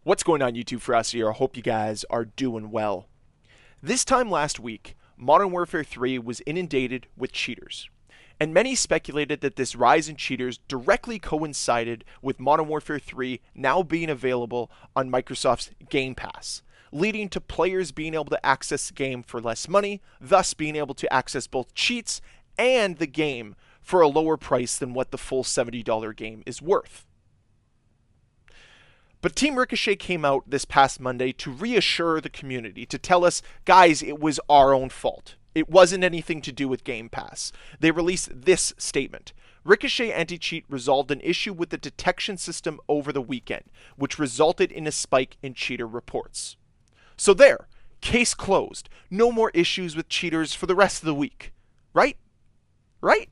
What's going on, YouTube? Ferocity here. I hope you guys are doing well. This time last week, Modern Warfare 3 was inundated with cheaters, and many speculated that this rise in cheaters directly coincided with Modern Warfare 3 now being available on Microsoft's Game Pass, leading to players being able to access the game for less money, thus being able to access both cheats and the game for a lower price than what the full $70 game is worth. But Team Ricochet came out this past Monday to reassure the community, to tell us, guys, it was our own fault. It wasn't anything to do with Game Pass. They released this statement. Ricochet Anti-Cheat resolved an issue with the detection system over the weekend, which resulted in a spike in cheater reports. So there, case closed. No more issues with cheaters for the rest of the week. Right? Right?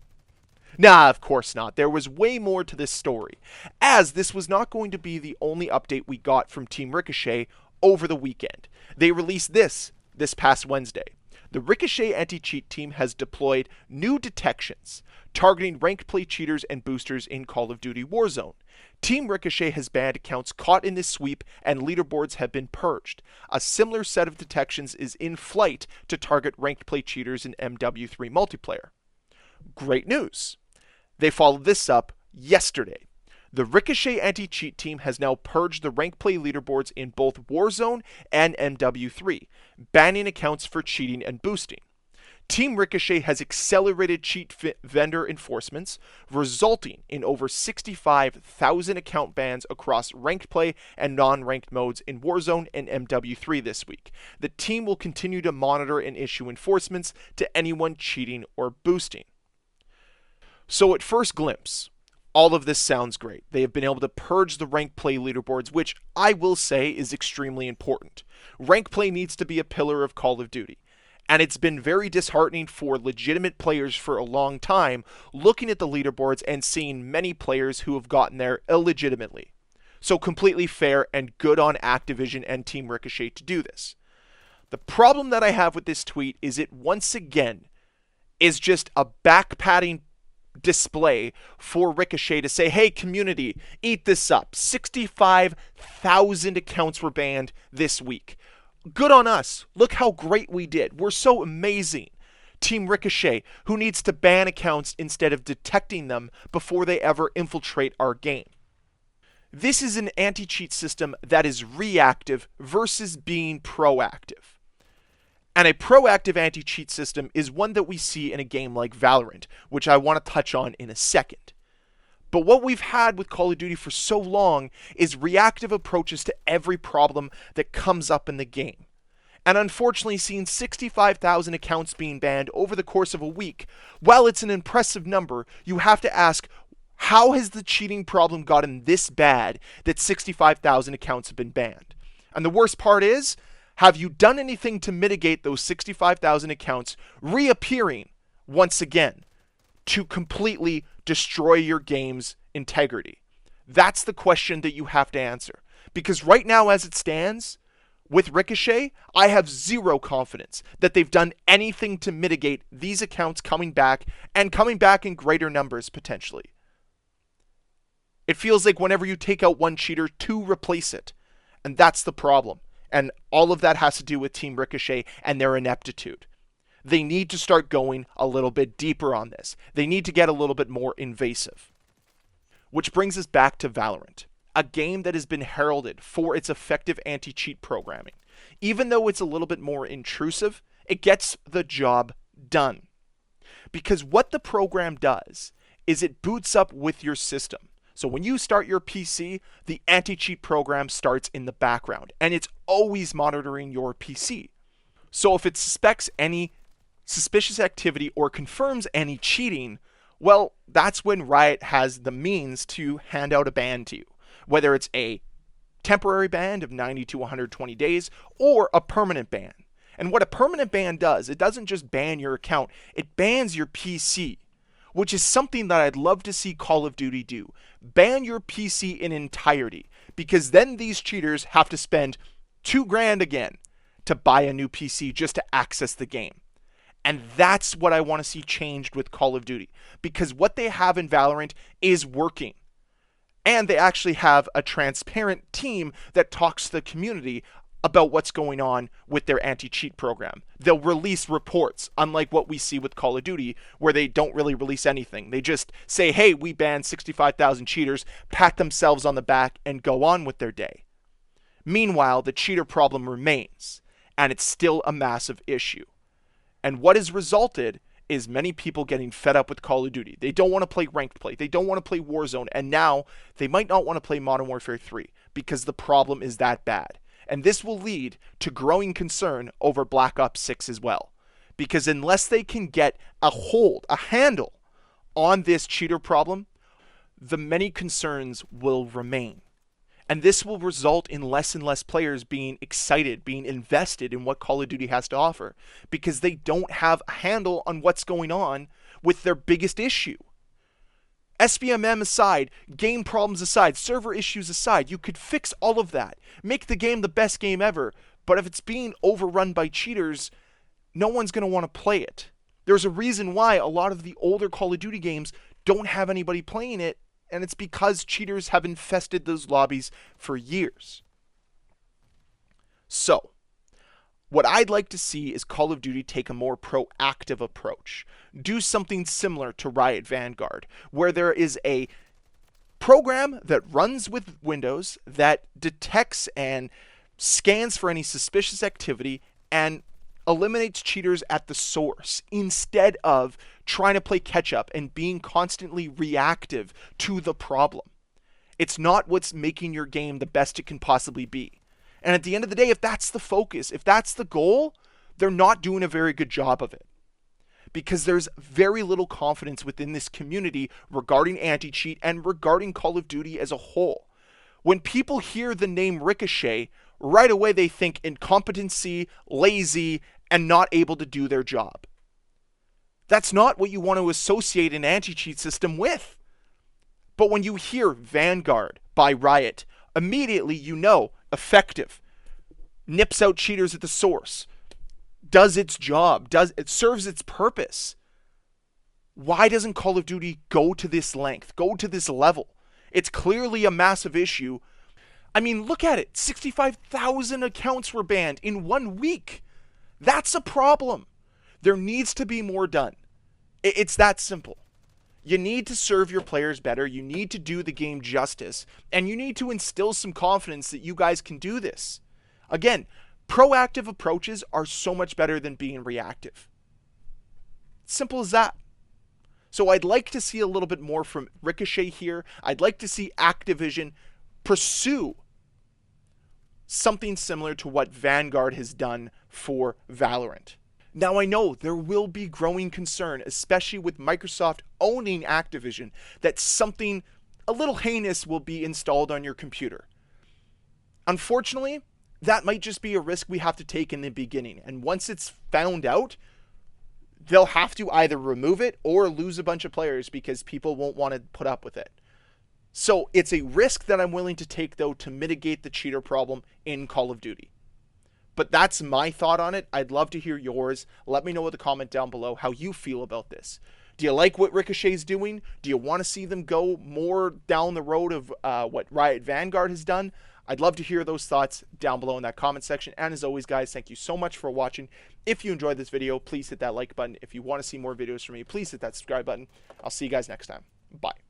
Nah, of course not. There was way more to this story, as this was not going to be the only update we got from Team Ricochet over the weekend. They released this past Wednesday. The Ricochet anti-cheat team has deployed new detections targeting ranked play cheaters and boosters in Call of Duty Warzone. Team Ricochet has banned accounts caught in this sweep, and leaderboards have been purged. A similar set of detections is in flight to target ranked play cheaters in MW3 multiplayer. Great news. They followed this up yesterday. The Ricochet anti-cheat team has now purged the rank play leaderboards in both Warzone and MW3, banning accounts for cheating and boosting. Team Ricochet has accelerated cheat vendor enforcements, resulting in over 65,000 account bans across ranked play and non-ranked modes in Warzone and MW3 this week. The team will continue to monitor and issue enforcements to anyone cheating or boosting. So at first glimpse, all of this sounds great. They have been able to purge the rank play leaderboards, which I will say is extremely important. Rank play needs to be a pillar of Call of Duty, and it's been very disheartening for legitimate players for a long time looking at the leaderboards and seeing many players who have gotten there illegitimately. So completely fair and good on Activision and Team Ricochet to do this. The problem that I have with this tweet is it once again is just a back-patting display for Ricochet to say, hey community, eat this up. 65,000 accounts were banned this week. Good on us. Look how great we did. We're so amazing. Team Ricochet, who needs to ban accounts instead of detecting them before they ever infiltrate our game. This is an anti-cheat system that is reactive versus being proactive. And a proactive anti-cheat system is one that we see in a game like Valorant, which I want to touch on in a second. But what we've had with Call of Duty for so long is reactive approaches to every problem that comes up in the game. And unfortunately, seeing 65,000 accounts being banned over the course of a week, while it's an impressive number, you have to ask, how has the cheating problem gotten this bad that 65,000 accounts have been banned? And the worst part is, have you done anything to mitigate those 65,000 accounts reappearing once again to completely destroy your game's integrity? That's the question that you have to answer. Because right now, as it stands, with Ricochet, I have zero confidence that they've done anything to mitigate these accounts coming back and coming back in greater numbers potentially. It feels like whenever you take out one cheater, two replace it. And that's the problem. And all of that has to do with Team Ricochet and their ineptitude. They need to start going a little bit deeper on this. They need to get a little bit more invasive. Which brings us back to Valorant, a game that has been heralded for its effective anti-cheat programming. Even though it's a little bit more intrusive, it gets the job done. Because what the program does is it boots up with your system. So when you start your PC, the anti-cheat program starts in the background, and it's always monitoring your PC. So if it suspects any suspicious activity or confirms any cheating, well, that's when Riot has the means to hand out a ban to you, whether it's a temporary ban of 90 to 120 days or a permanent ban. And what a permanent ban does, it doesn't just ban your account, it bans your PC, which is something that I'd love to see Call of Duty do. Ban your PC in entirety, because then these cheaters have to spend $2,000 again to buy a new PC just to access the game. And that's what I want to see changed with Call of Duty, because what they have in Valorant is working. And they actually have a transparent team that talks to the community about what's going on with their anti-cheat program. They'll release reports, unlike what we see with Call of Duty, where they don't really release anything. They just say, hey, we banned 65,000 cheaters, pat themselves on the back, and go on with their day. Meanwhile, the cheater problem remains, and it's still a massive issue. And what has resulted is many people getting fed up with Call of Duty. They don't want to play ranked play. They don't want to play Warzone. And now they might not want to play Modern Warfare 3 because the problem is that bad. And this will lead to growing concern over Black Ops 6 as well. Because unless they can get a handle on this cheater problem, the many concerns will remain. And this will result in less and less players being excited, being invested in what Call of Duty has to offer, because they don't have a handle on what's going on with their biggest issue. SBMM aside, game problems aside, server issues aside, you could fix all of that. Make the game the best game ever. But if it's being overrun by cheaters, no one's going to want to play it. There's a reason why a lot of the older Call of Duty games don't have anybody playing it, and it's because cheaters have infested those lobbies for years. So, what I'd like to see is Call of Duty take a more proactive approach. Do something similar to Riot Vanguard, where there is a program that runs with Windows that detects and scans for any suspicious activity and eliminates cheaters at the source instead of trying to play catch up and being constantly reactive to the problem. It's not what's making your game the best it can possibly be. And at the end of the day, if that's the focus, if that's the goal, they're not doing a very good job of it. Because there's very little confidence within this community regarding anti-cheat and regarding Call of Duty as a whole. When people hear the name Ricochet, right away they think incompetency, lazy, and not able to do their job. That's not what you want to associate an anti-cheat system with. But when you hear Vanguard by Riot, immediately you know effective, nips out cheaters at the source, does its job, it serves its purpose. Why doesn't Call of Duty go to this length, go to this level? It's clearly a massive issue. I mean, look at it. 65,000 accounts were banned in 1 week. That's a problem. There needs to be more done. It's that simple. You need to serve your players better. You need to do the game justice. And you need to instill some confidence that you guys can do this. Again, proactive approaches are so much better than being reactive. Simple as that. So I'd like to see a little bit more from Ricochet here. I'd like to see Activision pursue something similar to what Vanguard has done for Valorant. Now I know there will be growing concern, especially with Microsoft owning Activision, that something a little heinous will be installed on your computer. Unfortunately, that might just be a risk we have to take in the beginning. And once it's found out, they'll have to either remove it or lose a bunch of players because people won't want to put up with it. So it's a risk that I'm willing to take, though, to mitigate the cheater problem in Call of Duty. But that's my thought on it. I'd love to hear yours. Let me know in the comment down below how you feel about this. Do you like what Ricochet's doing? Do you want to see them go more down the road of what Riot Vanguard has done? I'd love to hear those thoughts down below in that comment section. And as always, guys, thank you so much for watching. If you enjoyed this video, please hit that like button. If you want to see more videos from me, please hit that subscribe button. I'll see you guys next time. Bye.